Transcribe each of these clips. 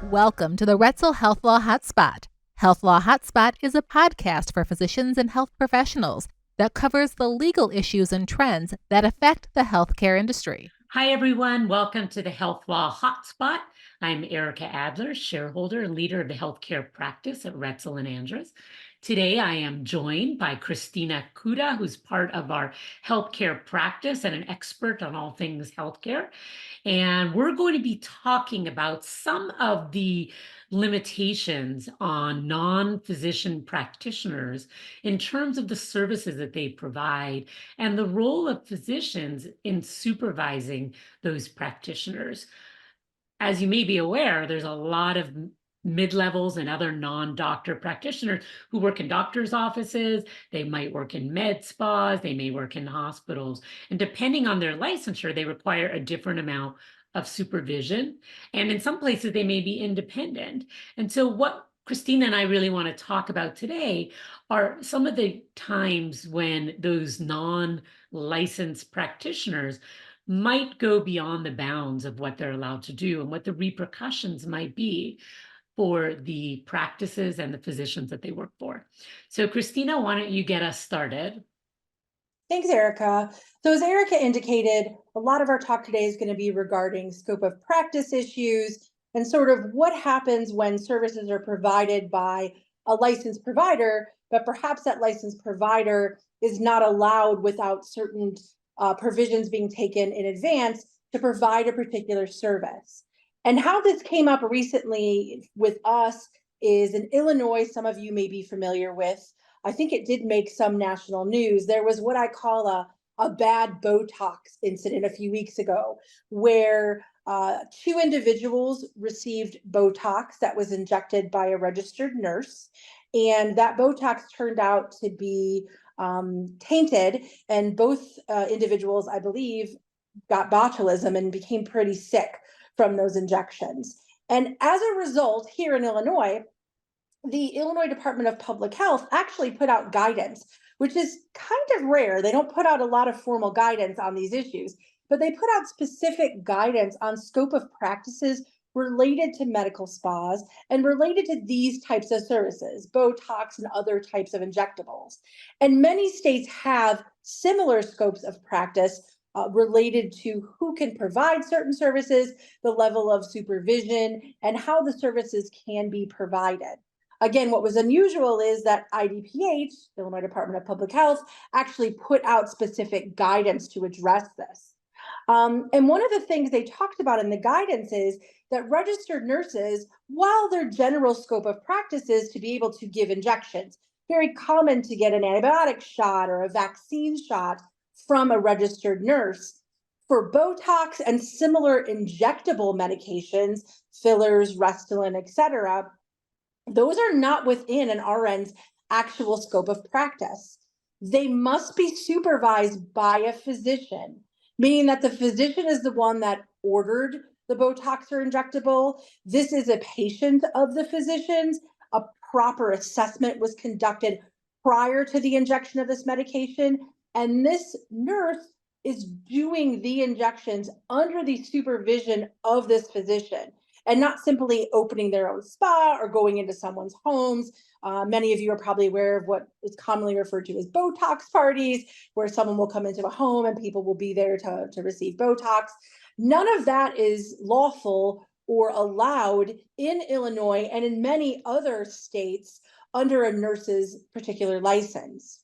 Welcome to the Retzel Health Law Hotspot. Health Law Hotspot is a podcast for physicians and health professionals that covers the legal issues and trends that affect the healthcare industry. Hi, everyone. Welcome to the Health Law Hotspot. I'm Erica Adler, shareholder and leader of the healthcare practice at Retzel and Andrus. Today, I am joined by Christina Kuda, who's part of our healthcare practice and an expert on all things healthcare. And we're going to be talking about some of the limitations on non-physician practitioners in terms of the services that they provide and the role of physicians in supervising those practitioners. As you may be aware, there's a lot of mid-levels and other non-doctor practitioners who work in doctors' offices. They might work in med spas, they may work in hospitals, and depending on their licensure, they require a different amount of supervision. And in some places, they may be independent. And so what Christina and I really want to talk about today are some of the times when those non-licensed practitioners might go beyond the bounds of what they're allowed to do and what the repercussions might be for the practices and the physicians that they work for. So Christina, why don't you get us started? Thanks, Erica. So as Erica indicated, a lot of our talk today is going to be regarding scope of practice issues and sort of what happens when services are provided by a licensed provider, but perhaps that licensed provider is not allowed without certain provisions being taken in advance to provide a particular service. And how this came up recently with us is in Illinois, some of you may be familiar with. I think it did make some national news. There was what I call a bad Botox incident a few weeks ago, where two individuals received Botox that was injected by a registered nurse. And that Botox turned out to be tainted. And both individuals, I believe, got botulism and became pretty sick from those injections. And as a result, here in Illinois, the Illinois Department of Public Health actually put out guidance, which is kind of rare. They don't put out a lot of formal guidance on these issues, but they put out specific guidance on scope of practices related to medical spas and related to these types of services, Botox and other types of injectables. And many states have similar scopes of practice related to who can provide certain services, the level of supervision, and how the services can be provided. Again, what was unusual is that IDPH, Illinois Department of Public Health, actually put out specific guidance to address this. And one of the things they talked about in the guidance is that registered nurses, while their general scope of practice is to be able to give injections, very common to get an antibiotic shot or a vaccine shot from a registered nurse, for Botox and similar injectable medications, fillers, Restylane, et cetera, those are not within an RN's actual scope of practice. They must be supervised by a physician, meaning that the physician is the one that ordered the Botox or injectable. This is a patient of the physician's. A proper assessment was conducted prior to the injection of this medication, and this nurse is doing the injections under the supervision of this physician and not simply opening their own spa or going into someone's homes. Many of you are probably aware of what is commonly referred to as Botox parties, where someone will come into a home and people will be there to receive Botox. None of that is lawful or allowed in Illinois and in many other states under a nurse's particular license.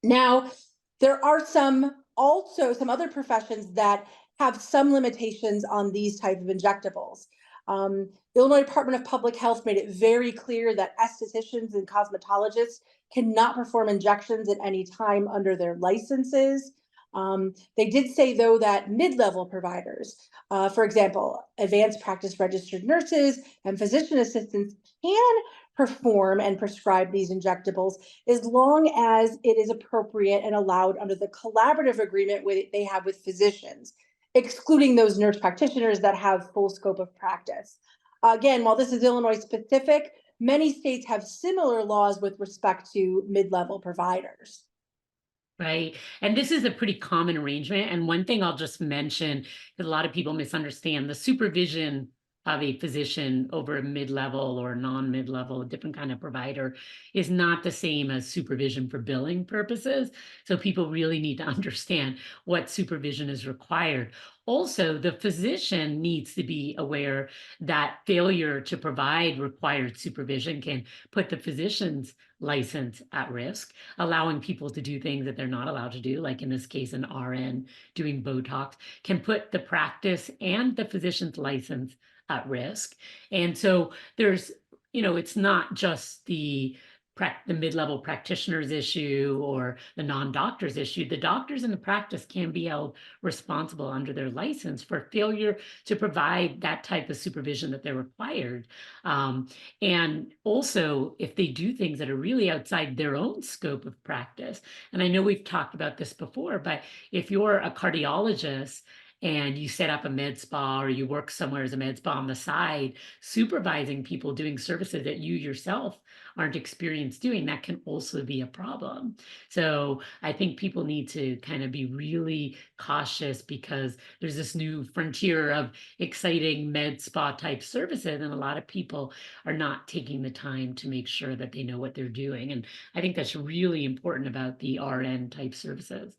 Now, there are some other professions that have some limitations on these type of injectables. Illinois Department of Public Health made it very clear that estheticians and cosmetologists cannot perform injections at any time under their licenses. They did say, though, that mid-level providers, for example, advanced practice registered nurses and physician assistants, can perform and prescribe these injectables as long as it is appropriate and allowed under the collaborative agreement they have with physicians, excluding those nurse practitioners that have full scope of practice. Again, while this is Illinois specific, many states have similar laws with respect to mid-level providers. Right. And this is a pretty common arrangement. And one thing I'll just mention that a lot of people misunderstand the supervision of a physician over a mid-level or non-mid-level, a different kind of provider, is not the same as supervision for billing purposes. So people really need to understand what supervision is required. Also, the physician needs to be aware that failure to provide required supervision can put the physician's license at risk, allowing people to do things that they're not allowed to do, like in this case, an RN doing Botox, can put the practice and the physician's license at risk. And so there's, it's not just the mid-level practitioners issue or the non-doctors issue. The doctors in the practice can be held responsible under their license for failure to provide that type of supervision that they're required. And also, if they do things that are really outside their own scope of practice, and I know we've talked about this before, but if you're a cardiologist and you set up a med spa or you work somewhere as a med spa on the side, supervising people doing services that you yourself aren't experienced doing, that can also be a problem. So I think people need to kind of be really cautious because there's this new frontier of exciting med spa type services, and a lot of people are not taking the time to make sure that they know what they're doing. And I think that's really important about the RN type services.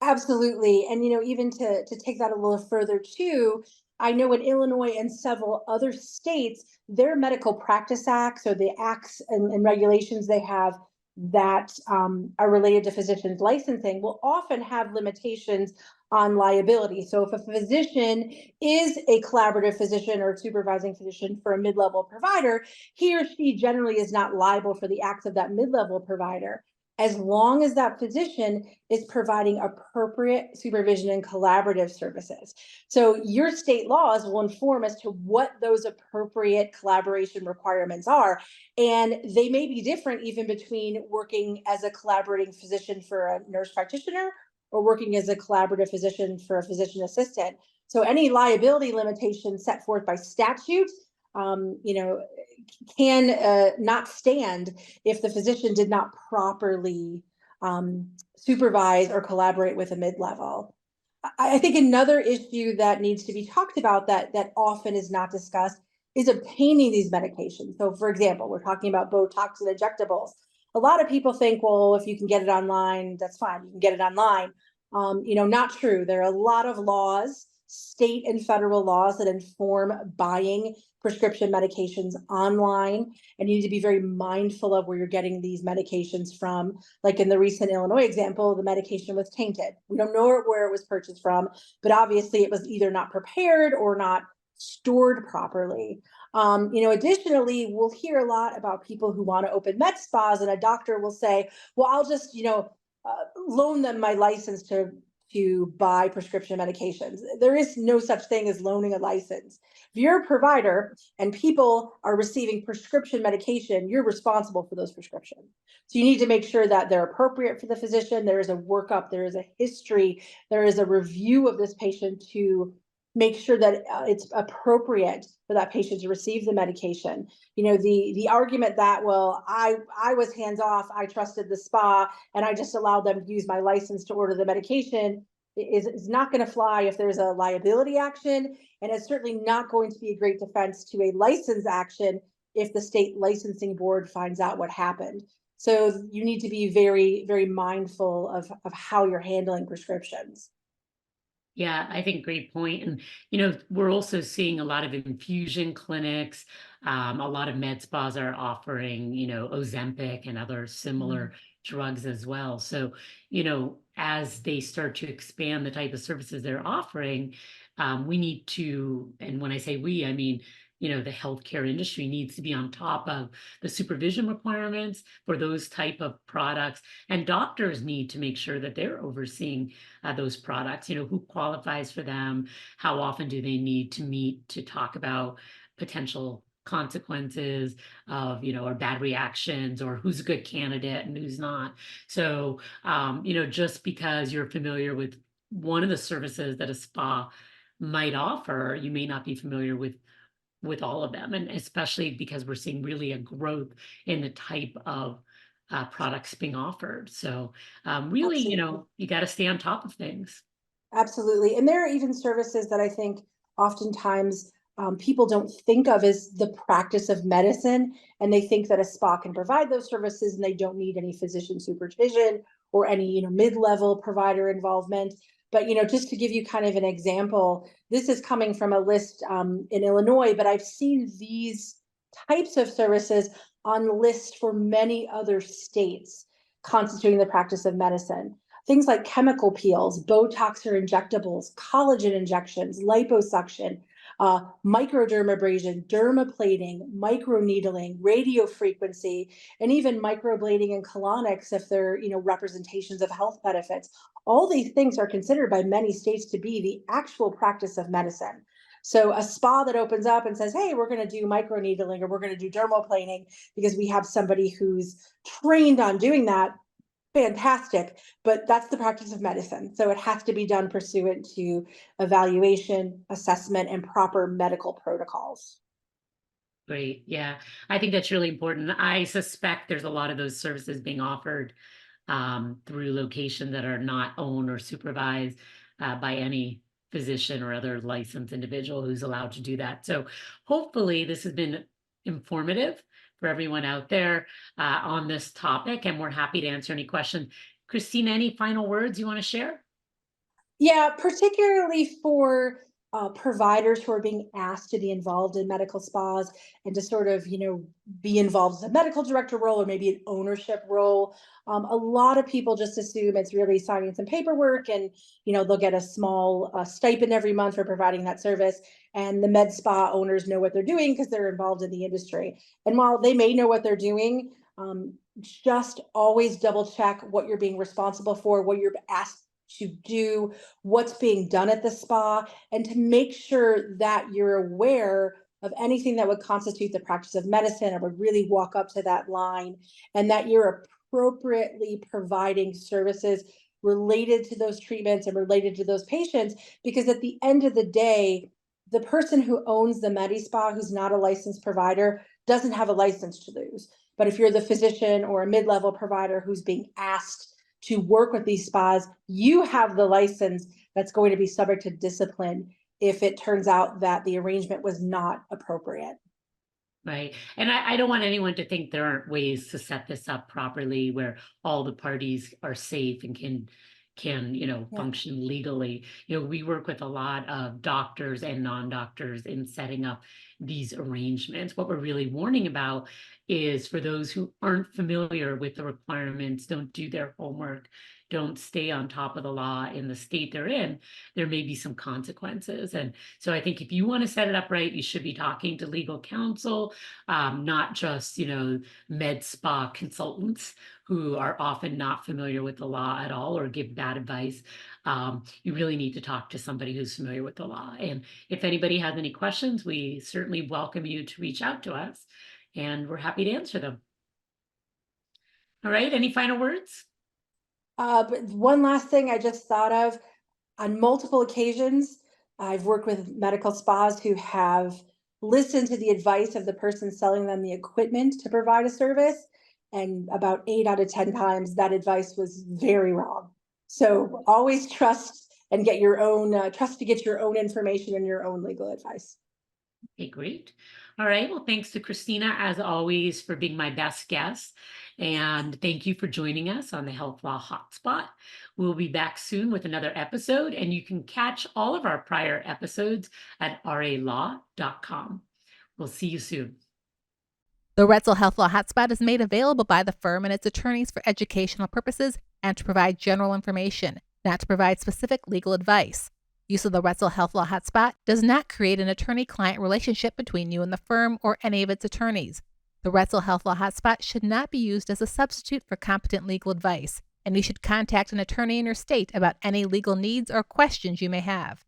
Absolutely. And even to take that a little further too, I know in Illinois and several other states, their medical practice acts or the acts and regulations they have that are related to physicians licensing will often have limitations on liability. So if a physician is a collaborative physician or supervising physician for a mid-level provider, he or she generally is not liable for the acts of that mid-level provider as long as that physician is providing appropriate supervision and collaborative services. So your state laws will inform as to what those appropriate collaboration requirements are. And they may be different even between working as a collaborating physician for a nurse practitioner or working as a collaborative physician for a physician assistant. So any liability limitations set forth by statute, um, you know, can not stand if the physician did not properly supervise or collaborate with a mid-level. I think another issue that needs to be talked about that often is not discussed is obtaining these medications. So, for example, we're talking about Botox and injectables. A lot of people think, well, if you can get it online, that's fine. You can get it online. Not true. There are a lot of laws, state and federal laws that inform buying prescription medications online, and you need to be very mindful of where you're getting these medications from. Like in the recent Illinois example, the medication was tainted. We don't know where it was purchased from, but obviously it was either not prepared or not stored properly. Additionally, we'll hear a lot about people who want to open med spas, and a doctor will say, "Well, I'll just, loan them my license to buy prescription medications." There is no such thing as loaning a license. If you're a provider and people are receiving prescription medication, you're responsible for those prescriptions. So you need to make sure that they're appropriate for the physician. There is a workup, there is a history, there is a review of this patient to make sure that it's appropriate for that patient to receive the medication. The argument that, well, I was hands off, I trusted the spa, and I just allowed them to use my license to order the medication is not going to fly if there's a liability action, and it's certainly not going to be a great defense to a license action if the state licensing board finds out what happened. So you need to be very, very mindful of how you're handling prescriptions. Yeah, I think great point. And, we're also seeing a lot of infusion clinics. A lot of med spas are offering, Ozempic and other similar drugs as well. So, as they start to expand the type of services they're offering, we need to, and when I say we, I mean, the healthcare industry needs to be on top of the supervision requirements for those type of products, and doctors need to make sure that they're overseeing those products. Who qualifies for them, how often do they need to meet to talk about potential consequences of or bad reactions, or who's a good candidate and who's not. So just because you're familiar with one of the services that a spa might offer, you may not be familiar with all of them, and especially because we're seeing really a growth in the type of products being offered. So really, Absolutely. you got to stay on top of things. Absolutely. And there are even services that I think oftentimes people don't think of as the practice of medicine. And they think that a spa can provide those services and they don't need any physician supervision or any, mid-level provider involvement. But, just to give you kind of an example, this is coming from a list in Illinois, but I've seen these types of services on lists for many other states constituting the practice of medicine. Things like chemical peels, Botox or injectables, collagen injections, liposuction, microdermabrasion, dermaplating, microneedling, radiofrequency, and even microblading and colonics if they're, representations of health benefits. All these things are considered by many states to be the actual practice of medicine. So a spa that opens up and says, hey, we're going to do microneedling or we're going to do dermaplaning because we have somebody who's trained on doing that, fantastic, but that's the practice of medicine. So it has to be done pursuant to evaluation, assessment, and proper medical protocols. Great. Yeah. I think that's really important. I suspect there's a lot of those services being offered through locations that are not owned or supervised by any physician or other licensed individual who's allowed to do that. So hopefully this has been informative for everyone out there on this topic, and we're happy to answer any questions. Christina, any final words you want to share? Yeah, particularly for providers who are being asked to be involved in medical spas and to sort of, be involved in a medical director role or maybe an ownership role. A lot of people just assume it's really signing some paperwork and, they'll get a small stipend every month for providing that service. And the med spa owners know what they're doing because they're involved in the industry. And while they may know what they're doing, just always double check what you're being responsible for, what you're asked to do, what's being done at the spa, and to make sure that you're aware of anything that would constitute the practice of medicine or would really walk up to that line, and that you're appropriately providing services related to those treatments and related to those patients. Because at the end of the day, the person who owns the med spa who's not a licensed provider doesn't have a license to lose. But if you're the physician or a mid-level provider who's being asked to work with these spas, you have the license that's going to be subject to discipline if it turns out that the arrangement was not appropriate. Right. And I don't want anyone to think there aren't ways to set this up properly where all the parties are safe and can Yeah. function legally. We work with a lot of doctors and non-doctors in setting up these arrangements. What we're really warning about is for those who aren't familiar with the requirements, don't do their homework, don't stay on top of the law in the state they're in, there may be some consequences. And so I think if you want to set it up right, you should be talking to legal counsel, not just, med spa consultants who are often not familiar with the law at all or give bad advice. You really need to talk to somebody who's familiar with the law. And if anybody has any questions, we certainly welcome you to reach out to us, and we're happy to answer them. All right. Any final words? But one last thing I just thought of, on multiple occasions, I've worked with medical spas who have listened to the advice of the person selling them the equipment to provide a service. And about 8 out of 10 times, that advice was very wrong. So always trust and get your own, trust to get your own information and your own legal advice. Okay, great. All right. Well, thanks to Christina, as always, for being my best guest. And thank you for joining us on the Health Law Hotspot. We'll be back soon with another episode, and you can catch all of our prior episodes at ralaw.com. We'll see you soon. The Retzel Health Law Hotspot is made available by the firm and its attorneys for educational purposes and to provide general information, not to provide specific legal advice. Use of the Retzel Health Law Hotspot does not create an attorney-client relationship between you and the firm or any of its attorneys. The Retzel Health Law Hotspot should not be used as a substitute for competent legal advice, and you should contact an attorney in your state about any legal needs or questions you may have.